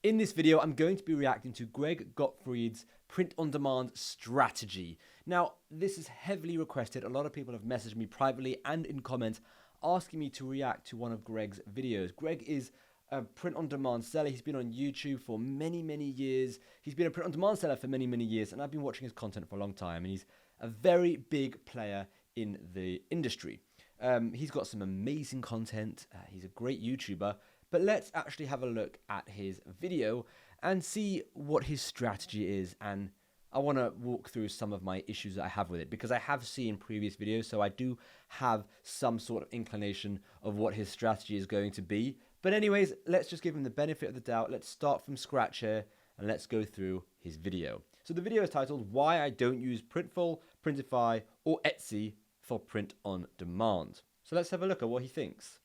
In this video, I'm going to be reacting to Greg Gottfried's print-on-demand strategy. Now, this is heavily requested. A lot of people have messaged me privately and in comments asking me to react to one of Greg's videos. Greg is a print-on-demand seller. He's been on YouTube for many, many years. He's been a print-on-demand seller for many, many years, and I've been watching his content for a long time, and he's a very big player in the industry. He's got some amazing content. He's a great YouTuber. But let's actually have a look at his video and see what his strategy is. And I want to walk through some of my issues that I have with it, because I have seen previous videos, so I do have some sort of inclination of what his strategy is going to be. But anyways, let's just give him the benefit of the doubt. Let's start from scratch here and let's go through his video. So the video is titled Why I Don't Use Printful, Printify, or Etsy for Print on Demand. So let's have a look at what he thinks.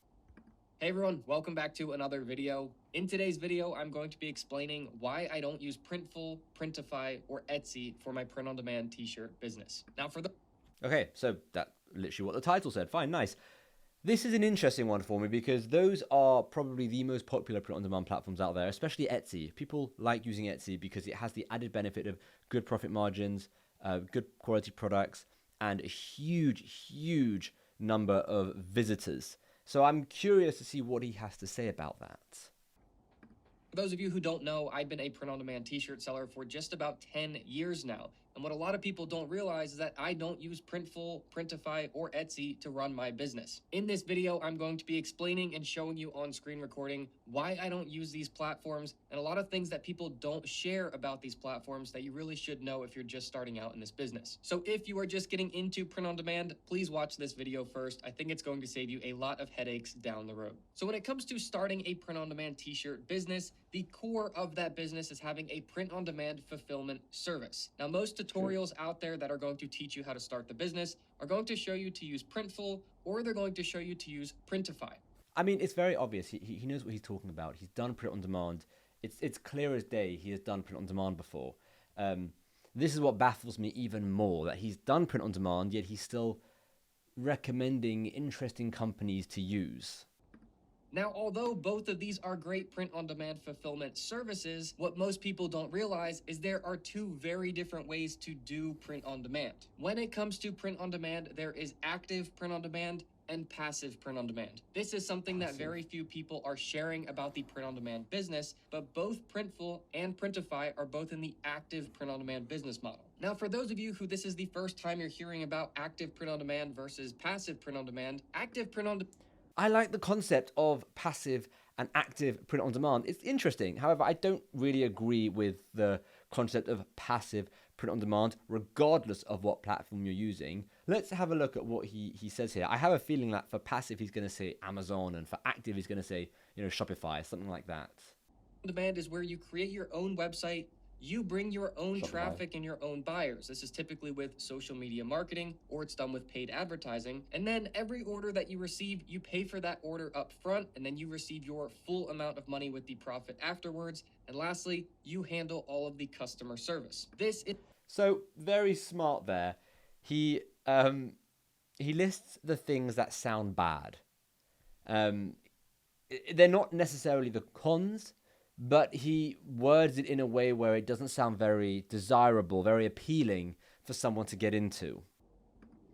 Hey everyone, welcome back to another video. In today's video, I'm going to be explaining why I don't use Printful, Printify, or Etsy for my print-on-demand t-shirt business. Now Okay, so that's literally what the title said. Fine, nice. This is an interesting one for me because those are probably the most popular print-on-demand platforms out there, especially Etsy. People like using Etsy because it has the added benefit of good profit margins, good quality products, and a huge number of visitors. So I'm curious to see what he has to say about that. For those of you who don't know, I've been a print-on-demand t-shirt seller for just about 10 years now. And what a lot of people don't realize is that I don't use Printful, Printify, or Etsy to run my business. In this video, I'm going to be explaining and showing you on screen recording why I don't use these platforms and a lot of things that people don't share about these platforms that you really should know if you're just starting out in this business. So if you are just getting into print-on-demand, please watch this video first. I think it's going to save you a lot of headaches down the road. So when it comes to starting a print-on-demand t-shirt business, the core of that business is having a print-on-demand fulfillment service. Now, most tutorials out there that are going to teach you how to start the business are going to show you to use Printful, or they're going to show you to use Printify. I mean, it's very obvious. He knows what he's talking about. He's done print on demand. It's clear as day he has done print on demand before. This is what baffles me even more, that he's done print on demand, yet he's still recommending interesting companies to use. Now, although both of these are great print-on-demand fulfillment services, what most people don't realize is there are two very different ways to do print-on-demand. When it comes to print-on-demand, there is active print-on-demand and passive print-on-demand. This is something that very few people are sharing about the print-on-demand business, but both Printful and Printify are both in the active print-on-demand business model. Now, for those of you who this is the first time you're hearing about active print-on-demand versus passive print-on-demand, active print-on-demand... I like the concept of passive and active print on demand. It's interesting. However, I don't really agree with the concept of passive print on demand, regardless of what platform you're using. Let's have a look at what he says here. I have a feeling that for passive, he's going to say Amazon, and for active, he's going to say, Shopify, something like that. Demand is where you create your own website. You bring your own Shopify. Traffic and your own buyers. This is typically with social media marketing, or it's done with paid advertising. And then every order that you receive, you pay for that order up front, and then you receive your full amount of money with the profit afterwards. And lastly, you handle all of the customer service. This is... So very smart there. He lists the things that sound bad. They're not necessarily the cons, but he words it in a way where it doesn't sound very desirable, very appealing for someone to get into.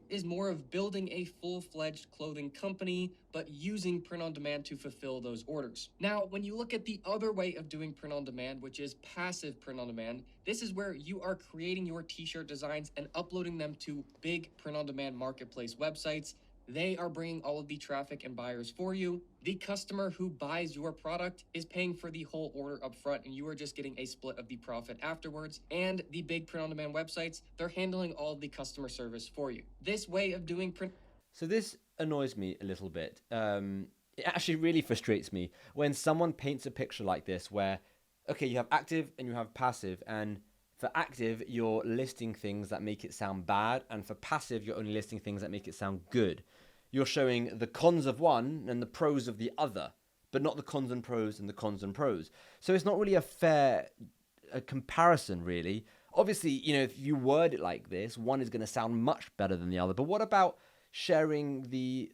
Is more of building a full-fledged clothing company, but using print-on-demand to fulfill those orders. Now, when you look at the other way of doing print-on-demand, which is passive print-on-demand, this is where you are creating your t-shirt designs and uploading them to big print-on-demand marketplace websites. They are bringing all of the traffic and buyers for you. The customer who buys your product is paying for the whole order up front, and you are just getting a split of the profit afterwards. And the big print-on-demand websites, they're handling all of the customer service for you. This way of doing print... So this annoys me a little bit. It actually really frustrates me when someone paints a picture like this where, okay, you have active and you have passive, and for active, you're listing things that make it sound bad, and for passive, you're only listing things that make it sound good. You're showing the cons of one and the pros of the other, but not the cons and pros and the cons and pros. So it's not really a fair comparison, really. Obviously, if you word it like this, one is going to sound much better than the other. But what about sharing the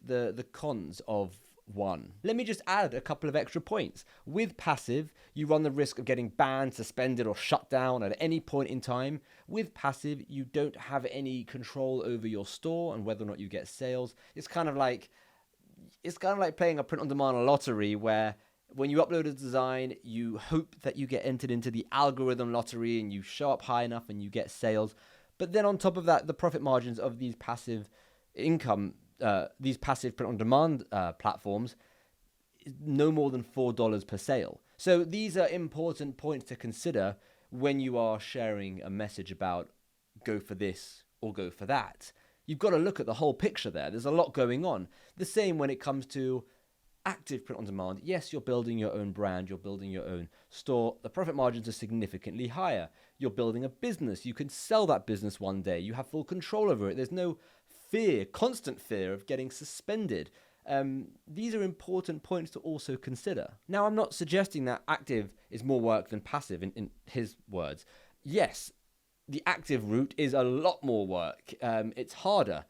cons of one. Let me just add a couple of extra points. With passive, you run the risk of getting banned, suspended, or shut down at any point in time. With passive, you don't have any control over your store and whether or not you get sales. It's kind of like playing a print-on-demand lottery where when you upload a design, you hope that you get entered into the algorithm lottery and you show up high enough and you get sales. But then on top of that, the profit margins of these passive income, these passive print-on-demand platforms, is no more than $4 per sale. So these are important points to consider when you are sharing a message about go for this or go for that. You've got to look at the whole picture there. There's a lot going on. The same when it comes to active print on demand. Yes, you're building your own brand, you're building your own store. The profit margins are significantly higher. You're building a business. You can sell that business one day. You have full control over it. There's no fear, constant fear of getting suspended. These are important points to also consider. Now, I'm not suggesting that active is more work than passive in his words. Yes, the active route is a lot more work. It's harder.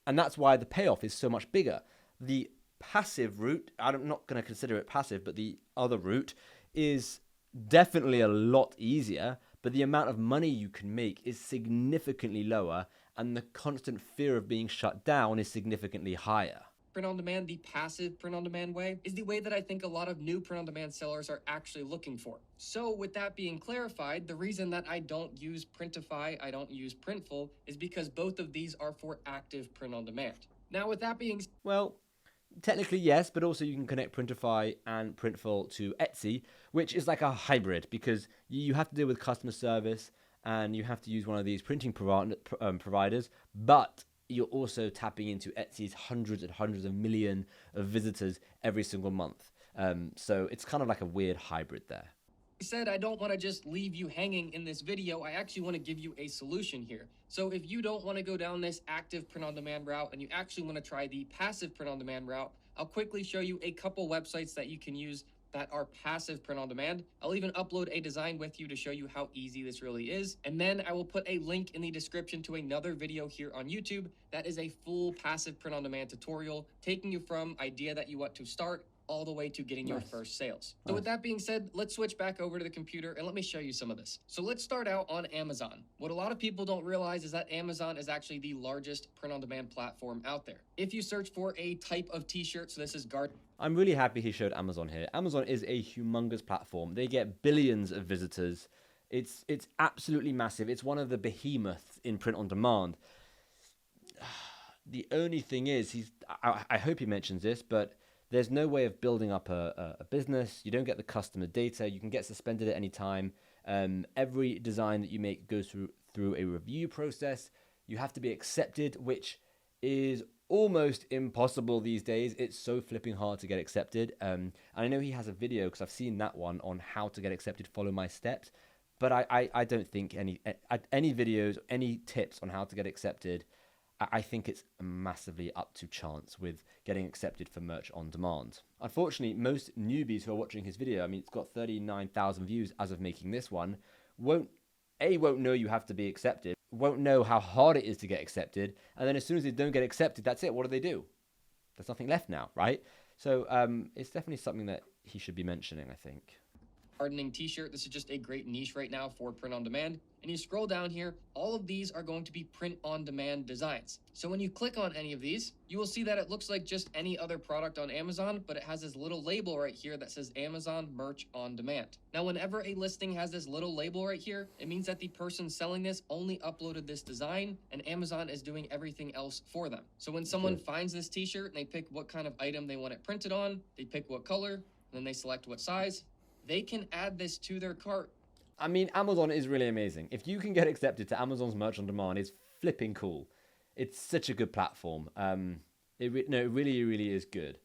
And that's why the payoff is so much bigger. The passive route, I'm not going to consider it passive, but the other route is definitely a lot easier, but the amount of money you can make is significantly lower, and the constant fear of being shut down is significantly higher. Print on demand, the passive print on demand way, is the way that I think a lot of new print on demand sellers are actually looking for. So with that being clarified, the reason that I don't use Printify, I don't use Printful, is because both of these are for active print on demand. Now with that being well, technically yes, but also you can connect Printify and Printful to Etsy, which is like a hybrid because you have to deal with customer service and you have to use one of these printing providers, but you're also tapping into Etsy's hundreds and hundreds of millions of visitors every single month. So it's kind of like a weird hybrid there. Said I don't want to just leave you hanging in this video. I actually want to give you a solution here. So if you don't want to go down this active print on demand route and you actually want to try the passive print on demand route, I'll quickly show you a couple websites that you can use that are passive print on demand. I'll even upload a design with you to show you how easy this really is. And then I will put a link in the description to another video here on YouTube that is a full passive print on demand tutorial taking you from idea that you want to start all the way to getting your first sales. So with that being said, let's switch back over to the computer and let me show you some of this. So let's start out on Amazon. What a lot of people don't realize is that Amazon is actually the largest print-on-demand platform out there. If you search for a type of t-shirt, so this is I'm really happy he showed Amazon here. Amazon is a humongous platform. They get billions of visitors. It's absolutely massive. It's one of the behemoths in print-on-demand. The only thing is, I hope he mentions this, but there's no way of building up a business. You don't get the customer data. You can get suspended at any time. Every design that you make goes through a review process. You have to be accepted, which is almost impossible these days. It's so flipping hard to get accepted. And I know he has a video, because I've seen that one, on how to get accepted, follow my steps. But I don't think any videos, any tips on how to get accepted. I think it's massively up to chance with getting accepted for merch on demand. Unfortunately, most newbies who are watching his video, I mean, it's got 39,000 views as of making this one, won't know you have to be accepted, won't know how hard it is to get accepted, and then as soon as they don't get accepted, that's it. What do? There's nothing left now, right? So it's definitely something that he should be mentioning, I think. Gardening t-shirt. This is just a great niche right now for print on demand. And you scroll down here, all of these are going to be print on demand designs. So when you click on any of these, you will see that it looks like just any other product on Amazon, but it has this little label right here that says Amazon Merch on Demand. Now, whenever a listing has this little label right here, it means that the person selling this only uploaded this design and Amazon is doing everything else for them. So when someone finds this t-shirt and they pick what kind of item they want it printed on, they pick what color, and then they select what size, they can add this to their cart. I mean, Amazon is really amazing. If you can get accepted to Amazon's Merch on Demand, it's flipping cool. It's such a good platform. It really, really is good.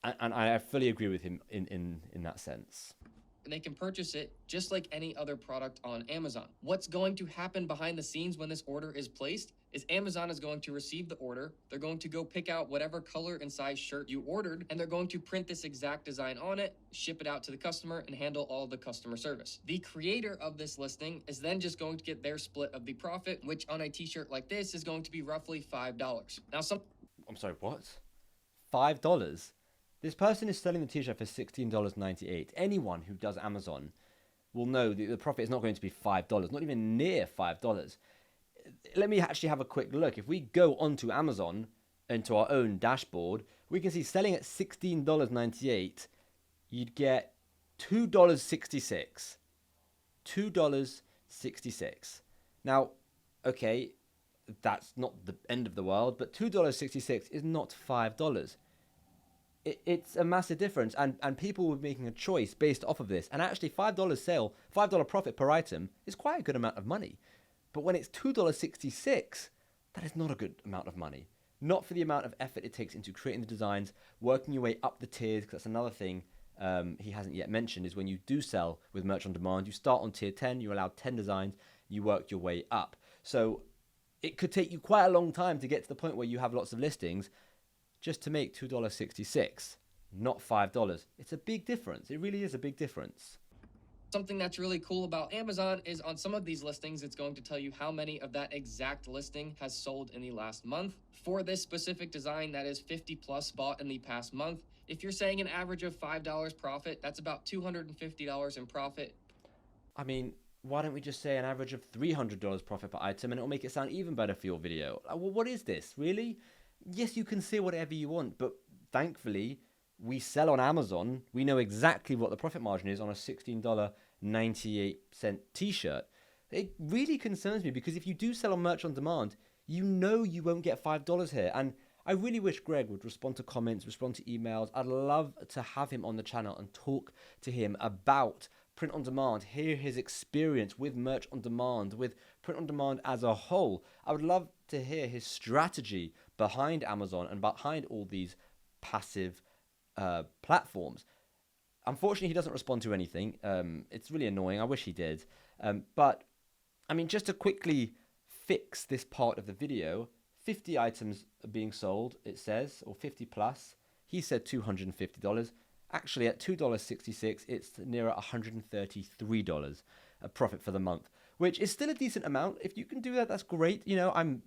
And I fully agree with him in that sense. And they can purchase it just like any other product on Amazon. What's going to happen behind the scenes when this order is placed is Amazon is going to receive the order. They're going to go pick out whatever color and size shirt you ordered, and they're going to print this exact design on it, ship it out to the customer, and handle all the customer service. The creator of this listing is then just going to get their split of the profit, which on a t-shirt like this is going to be roughly $5. Now, I'm sorry, what? $5? This person is selling the t-shirt for $16.98. Anyone who does Amazon will know that the profit is not going to be $5, not even near $5. Let me actually have a quick look. If we go onto Amazon, into our own dashboard, we can see selling at $16.98, you'd get $2.66. $2.66. Now, okay, that's not the end of the world, but $2.66 is not $5. It's a massive difference, and people were making a choice based off of this. And actually, $5 profit per item is quite a good amount of money. But when it's $2.66, that is not a good amount of money. Not for the amount of effort it takes into creating the designs, working your way up the tiers, because that's another thing he hasn't yet mentioned, is when you do sell with merch on demand, you start on tier 10, you're allowed 10 designs, you work your way up. So it could take you quite a long time to get to the point where you have lots of listings just to make $2.66, not $5. It's a big difference. It really is a big difference. Something that's really cool about Amazon is on some of these listings, it's going to tell you how many of that exact listing has sold in the last month. For this specific design, that is 50 plus bought in the past month. If you're saying an average of $5 profit, that's about $250 in profit. I mean, why don't we just say an average of $300 profit per item, and it'll make it sound even better for your video? Well, what is this, really? Yes, you can say whatever you want, but thankfully, we sell on Amazon. We know exactly what the profit margin is on a $16.98 t-shirt. It really concerns me, because if you do sell on merch on demand, you know you won't get $5 here. And I really wish Greg would respond to comments, respond to emails. I'd love to have him on the channel and talk to him about print on demand, hear his experience with merch on demand, with print on demand as a whole. I would love to hear his strategy behind Amazon and behind all these passive platforms. Unfortunately, he doesn't respond to anything. It's really annoying. I wish he did. But I mean, just to quickly fix this part of the video, 50 items are being sold, it says, or 50 plus. He said $250. Actually, at $2.66, it's nearer $133 a profit for the month, which is still a decent amount. If you can do that, that's great. You know, I'm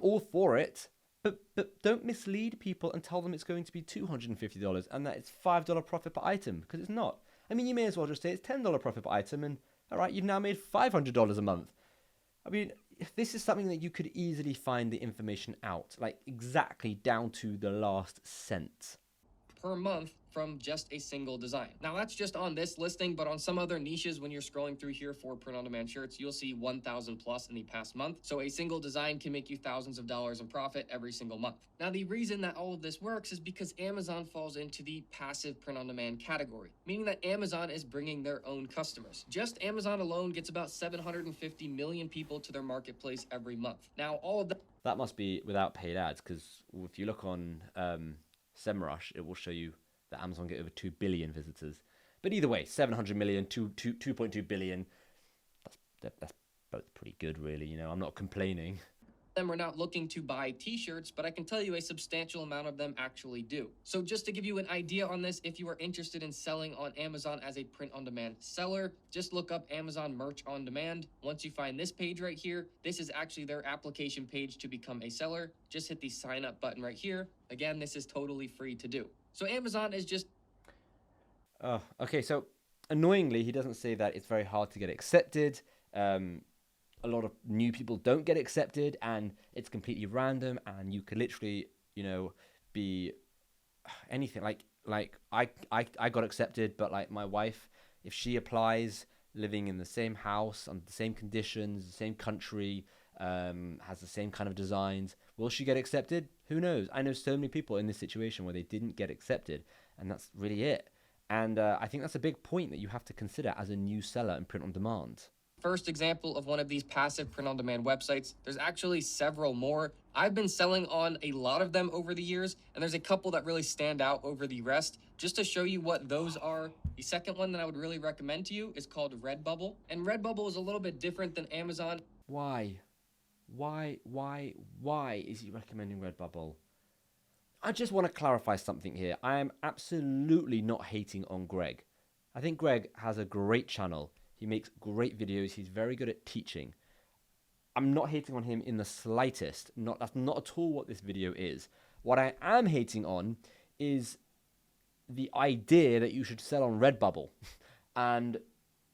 all for it. But don't mislead people and tell them it's going to be $250 and that it's $5 profit per item, because it's not. I mean, you may as well just say it's $10 profit per item, and all right, you've now made $500 a month. I mean, if this is something that you could easily find the information out, like exactly down to the last cent per month from just a single design. Now that's just on this listing, but on some other niches, when you're scrolling through here for print-on-demand shirts, you'll see 1,000 plus in the past month. So a single design can make you thousands of dollars in profit every single month. Now the reason that all of this works is because Amazon falls into the passive print-on-demand category, meaning that Amazon is bringing their own customers. Just Amazon alone gets about 750 million people to their marketplace every month. Now all of that must be without paid ads, because if you look on SEMrush, it will show you that Amazon get over 2 billion visitors. But either way, 700 million, 2.2 billion, that's both pretty good, really. You know, I'm not complaining. them are not looking to buy t-shirts, but I can tell you a substantial amount of them actually do. So just to give you an idea on this, if you are interested in selling on Amazon as a print-on-demand seller, just look up Amazon Merch on Demand. Once you find this page right here, this is actually their application page to become a seller. Just hit the sign up button right here. Again, this is totally free to do. So Amazon is just... Oh, okay, so annoyingly, he doesn't say that it's very hard to get accepted. A lot of new people don't get accepted, and it's completely random, and you could literally, you know, be anything. Like I got accepted, but like my wife, if she applies, living in the same house, under the same conditions, the same country, has the same kind of designs, will she get accepted? Who knows? I know so many people in this situation where they didn't get accepted, and that's really it. And I think that's a big point that you have to consider as a new seller in print on demand. First example of one of these passive print-on-demand websites. There's actually several more. I've been selling on a lot of them over the years, and there's a couple that really stand out over the rest. Just to show you what those are, the second one that I would really recommend to you is called Redbubble. And Redbubble is a little bit different than Amazon. Why is he recommending Redbubble? I just want to clarify something here. I am absolutely not hating on Greg. I think Greg has a great channel. He makes great videos. He's very good at teaching. I'm not hating on him in the slightest. That's not at all what this video is. What I am hating on is the idea that you should sell on Redbubble and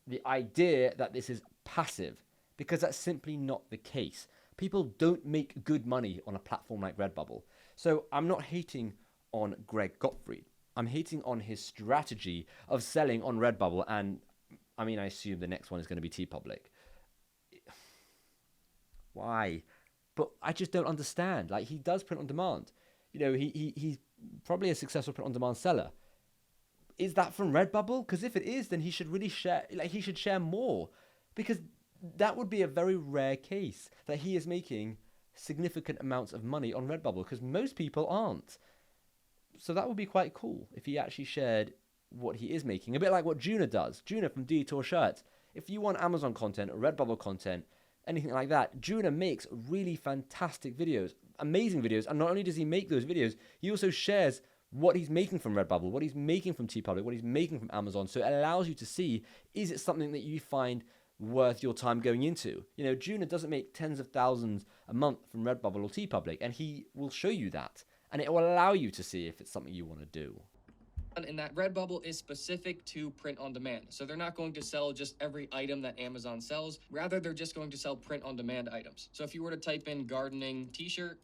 the idea that this is passive, because that's simply not the case. People don't make good money on a platform like Redbubble. So I'm not hating on Greg Gottfried. I'm hating on his strategy of selling on Redbubble, and I mean, I assume the next one is going to be Teepublic. Why? But I just don't understand. Like, he does print on demand. You know, he's probably a successful print on demand seller. Is that from Redbubble? Because if it is, then he should really share. Like, he should share more, because that would be a very rare case that he is making significant amounts of money on Redbubble, because most people aren't. So that would be quite cool if he actually shared what he is making. A bit like what Juna does. Juna from Detour Shirts. If you want Amazon content or Redbubble content, anything like that, Juna makes really fantastic videos, amazing videos. And not only does he make those videos, he also shares what he's making from Redbubble, what he's making from Teepublic, what he's making from Amazon. So it allows you to see, is it something that you find worth your time going into? You know, Juna doesn't make tens of thousands a month from Redbubble or Teepublic, and he will show you that. And it will allow you to see if it's something you want to do. And that Redbubble is specific to print on demand. So they're not going to sell just every item that Amazon sells. Rather, they're just going to sell print on demand items. So if you were to type in gardening t-shirt,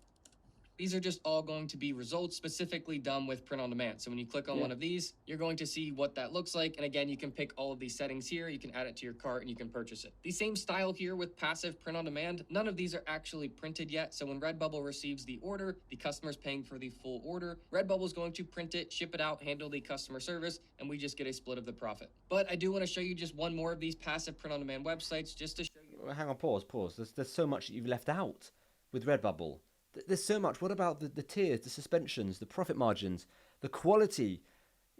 these are just all going to be results specifically done with print on demand. So when you click on one of these, you're going to see what that looks like. And again, you can pick all of these settings here. You can add it to your cart and you can purchase it. The same style here with passive print on demand. None of these are actually printed yet. So when Redbubble receives the order, the customer's paying for the full order. Redbubble is going to print it, ship it out, handle the customer service, and we just get a split of the profit. But I do want to show you just one more of these passive print on demand websites just to show you. Hang on, pause. There's so much that you've left out with Redbubble. There's so much. What about the tiers, the suspensions, the profit margins, the quality?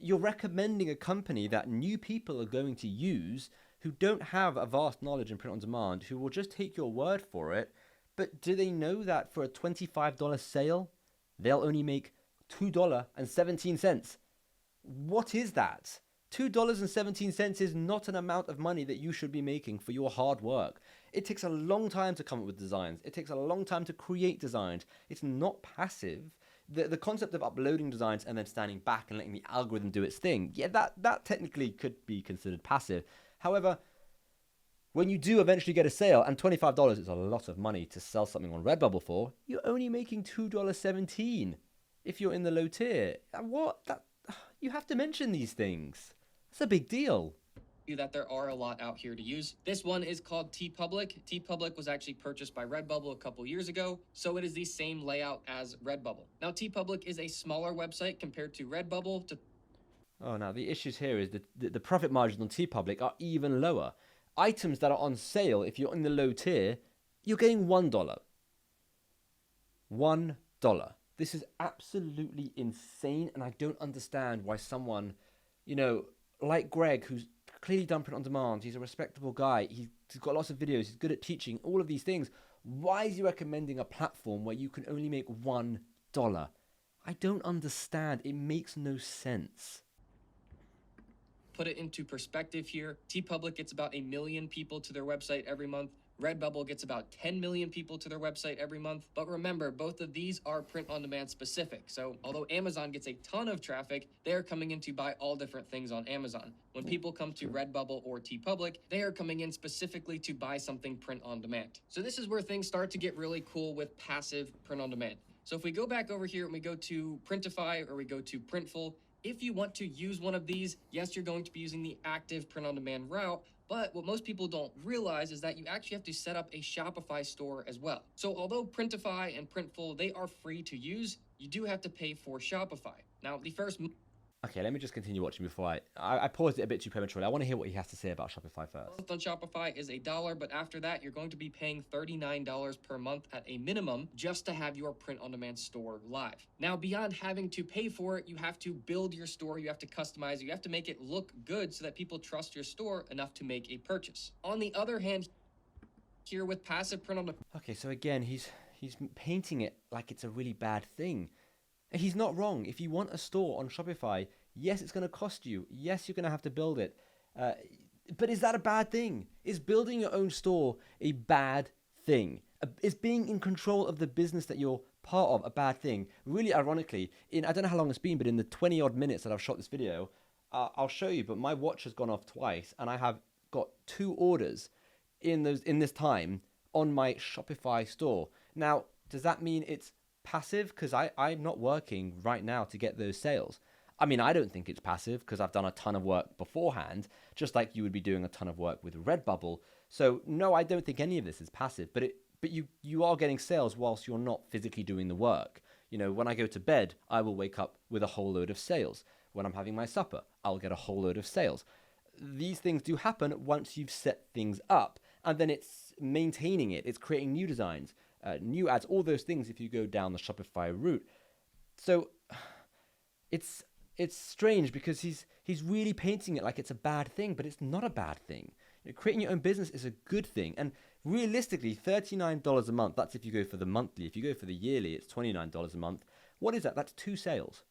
You're recommending a company that new people are going to use who don't have a vast knowledge in print on demand, who will just take your word for it. But do they know that for a $25 sale, they'll only make $2.17? What is that? $2.17 is not an amount of money that you should be making for your hard work. It takes a long time to come up with designs. It takes a long time to create designs. It's not passive. The concept of uploading designs and then standing back and letting the algorithm do its thing, yeah, that technically could be considered passive. However, when you do eventually get a sale, and $25 is a lot of money to sell something on Redbubble for, you're only making $2.17 if you're in the low tier. You have to mention these things. It's a big deal. That there are a lot out here to use. This one is called Teepublic. Teepublic was actually purchased by Redbubble a couple years ago, so it is the same layout as Redbubble. Now, Teepublic is a smaller website compared to Redbubble. Now the issues here is that the profit margins on Teepublic are even lower. Items that are on sale, if you're in the low tier, you're getting $1. $1. This is absolutely insane, and I don't understand why someone, like Greg, who's clearly done print on demand, he's a respectable guy, he's got lots of videos, he's good at teaching, all of these things. Why is he recommending a platform where you can only make $1? I don't understand. It makes no sense. Put it into perspective here. Teepublic gets about 1 million people to their website every month. Redbubble gets about 10 million people to their website every month. But remember, both of these are print on demand specific. So although Amazon gets a ton of traffic, they're coming in to buy all different things on Amazon. When people come to Redbubble or Teepublic, they are coming in specifically to buy something print on demand. So this is where things start to get really cool with passive print on demand. So if we go back over here and we go to Printify or we go to Printful, if you want to use one of these, yes, you're going to be using the active print on demand route. But what most people don't realize is that you actually have to set up a Shopify store as well. So although Printify and Printful, they are free to use, you do have to pay for Shopify. Now, the first... Okay, let me just continue watching before I paused it a bit too prematurely. I want to hear what he has to say about Shopify first. Month on Shopify is $1, but after that, you're going to be paying $39 per month at a minimum just to have your print-on-demand store live. Now, beyond having to pay for it, you have to build your store, you have to customize it, you have to make it look good so that people trust your store enough to make a purchase. On the other hand, here with passive print-on-demand... Okay, so again, he's painting it like it's a really bad thing. He's not wrong. If you want a store on Shopify, yes, it's going to cost you. Yes, you're going to have to build it. But is that a bad thing? Is building your own store a bad thing? Is being in control of the business that you're part of a bad thing. Really ironically, I don't know how long it's been, but in the 20 odd minutes that I've shot this video, I'll show you, but my watch has gone off twice and I have got 2 orders in this time on my Shopify store. Now, does that mean it's passive? Because I'm not working right now to get those sales. I mean, I don't think it's passive because I've done a ton of work beforehand, just like you would be doing a ton of work with Redbubble. So no, I don't think any of this is passive, but you are getting sales whilst you're not physically doing the work. You know, when I go to bed, I will wake up with a whole load of sales. When I'm having my supper, I'll get a whole load of sales. These things do happen once you've set things up, and then it's maintaining it. It's creating new designs, new ads, all those things if you go down the Shopify route. So it's strange because he's really painting it like it's a bad thing, but it's not a bad thing. You know, creating your own business is a good thing. And realistically, $39 a month, that's if you go for the monthly. If you go for the yearly, it's $29 a month. What is that? That's 2 sales.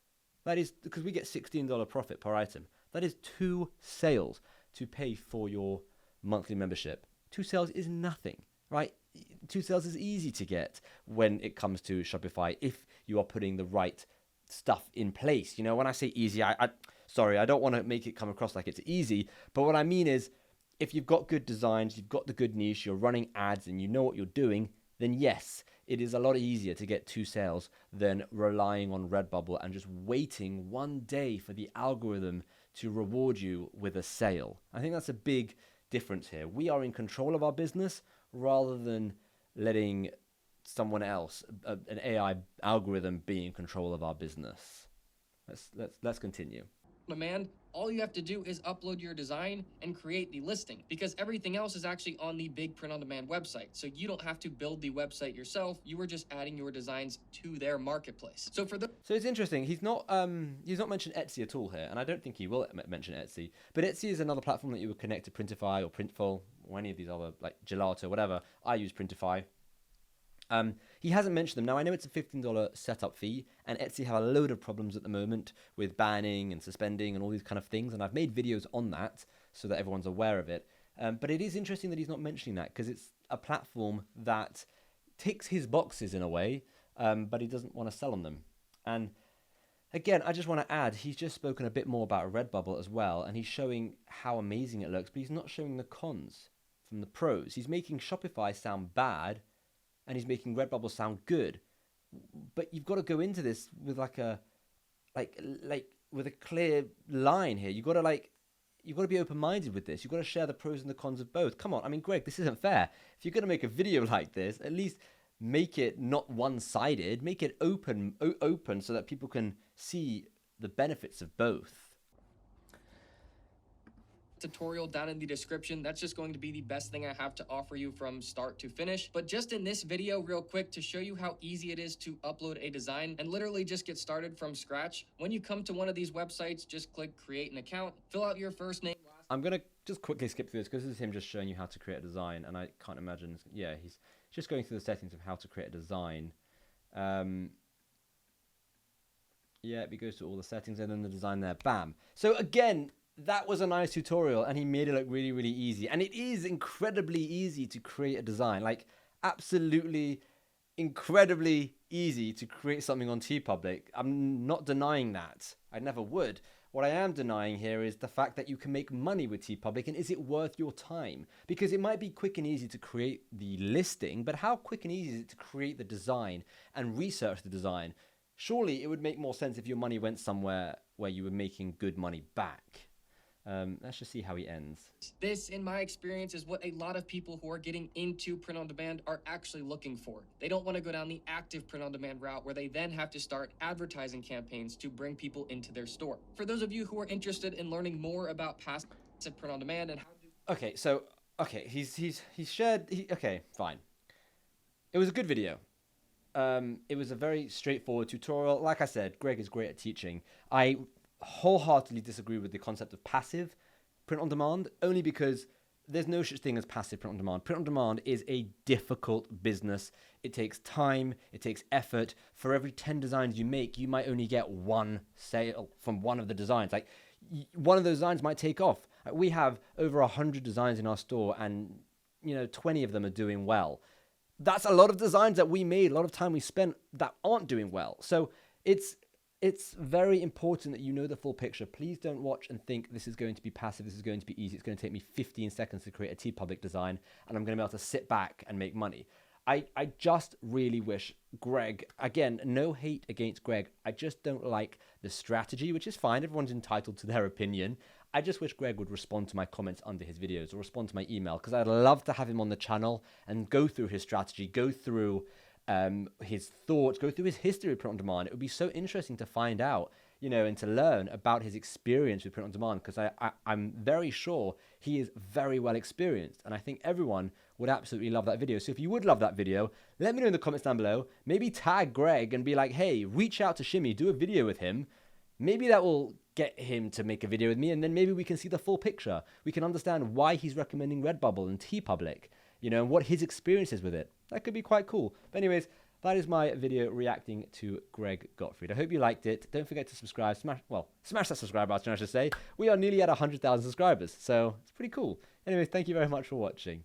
That is because we get $16 profit per item. That is 2 sales to pay for your monthly membership. 2 sales is nothing, right? 2 sales is easy to get when it comes to Shopify if you are putting the right stuff in place. You know, when I say easy, I don't want to make it come across like it's easy, but what I mean is if you've got good designs, you've got the good niche, you're running ads and you know what you're doing, then yes, it is a lot easier to get 2 sales than relying on Redbubble and just waiting one day for the algorithm to reward you with a sale. I think that's a big difference here. We are in control of our business rather than letting someone else, an AI algorithm, be in control of our business. Let's continue. Demand, all you have to do is upload your design and create the listing, because everything else is actually on the big print on demand website. So you don't have to build the website yourself. You are just adding your designs to their marketplace. So it's interesting. He's not mentioned Etsy at all here, and I don't think he will mention Etsy. But Etsy is another platform that you would connect to Printify or Printful or any of these other, like Gelato, whatever. I use Printify. He hasn't mentioned them. Now, I know it's a $15 setup fee, and Etsy have a load of problems at the moment with banning and suspending and all these kind of things, and I've made videos on that so that everyone's aware of it. But it is interesting that he's not mentioning that because it's a platform that ticks his boxes in a way, but he doesn't want to sell on them. And again, I just want to add, he's just spoken a bit more about Redbubble as well, and he's showing how amazing it looks, but he's not showing the cons from the pros. He's making Shopify sound bad, and he's making Redbubble sound good, but you've got to go into this with like with a clear line here. You've got to be open-minded with this. You've got to share the pros and the cons of both. Come on, I mean, Greg, this isn't fair. If you're going to make a video like this, at least make it not one-sided. Make it open so that people can see the benefits of both. Tutorial down in the description. That's just going to be the best thing I have to offer you from start to finish. But just in this video real quick to show you how easy it is to upload a design and literally just get started from scratch. When you come to one of these websites, just click create an account, fill out your first name. I'm going to just quickly skip through this because this is him just showing you how to create a design, and I can't imagine. Yeah, he's just going through the settings of how to create a design. Yeah, it goes to all the settings and then the design there. Bam. So again, that was a nice tutorial, and he made it look really, really easy. And it is incredibly easy to create a design, like absolutely incredibly easy to create something on Teepublic. I'm not denying that. I never would. What I am denying here is the fact that you can make money with Teepublic, and is it worth your time? Because it might be quick and easy to create the listing, but how quick and easy is it to create the design and research the design? Surely it would make more sense if your money went somewhere where you were making good money back. Let's just see how he ends. This, in my experience, is what a lot of people who are getting into print on demand are actually looking for. They don't want to go down the active print on demand route where they then have to start advertising campaigns to bring people into their store. For those of you who are interested in learning more about passive print on demand and how to... He's shared... Okay, fine. It was a good video. It was a very straightforward tutorial. Like I said, Greg is great at teaching. I wholeheartedly disagree with the concept of passive print on demand, only because there's no such thing as passive print on demand. Print on demand is a difficult business. It takes time, it takes effort. For every 10 designs you make, you might only get 1 sale from one of the designs. Like, one of those designs might take off. We have over 100 designs in our store, and 20 of them are doing well. that's a lot of designs that we made, a lot of time we spent that aren't doing well. So it's very important that you know the full picture. Please don't watch and think this is going to be passive, this is going to be easy. It's going to take me 15 seconds to create a Teepublic design, and I'm going to be able to sit back and make money. I just really wish Greg, again, no hate against Greg. I just don't like the strategy, which is fine. Everyone's entitled to their opinion. I just wish Greg would respond to my comments under his videos or respond to my email, because I'd love to have him on the channel and go through his strategy, go through his thoughts, go through his history of print on demand. It would be so interesting to find out, you know, and to learn about his experience with print on demand, because I'm very sure he is very well experienced, and I think everyone would absolutely love that video. So if you would love that video, let me know in the comments down below. Maybe tag Greg and be like, hey, reach out to Shimmy, do a video with him. Maybe that will get him to make a video with me, and then maybe we can see the full picture. We can understand why he's recommending Redbubble and Teepublic, you know, and what his experience is with it. That could be quite cool. But anyways, that is my video reacting to Greg Gottfried. I hope you liked it. Don't forget to subscribe. Smash that subscribe button, I should say. We are nearly at 100,000 subscribers, so it's pretty cool. Anyways, thank you very much for watching.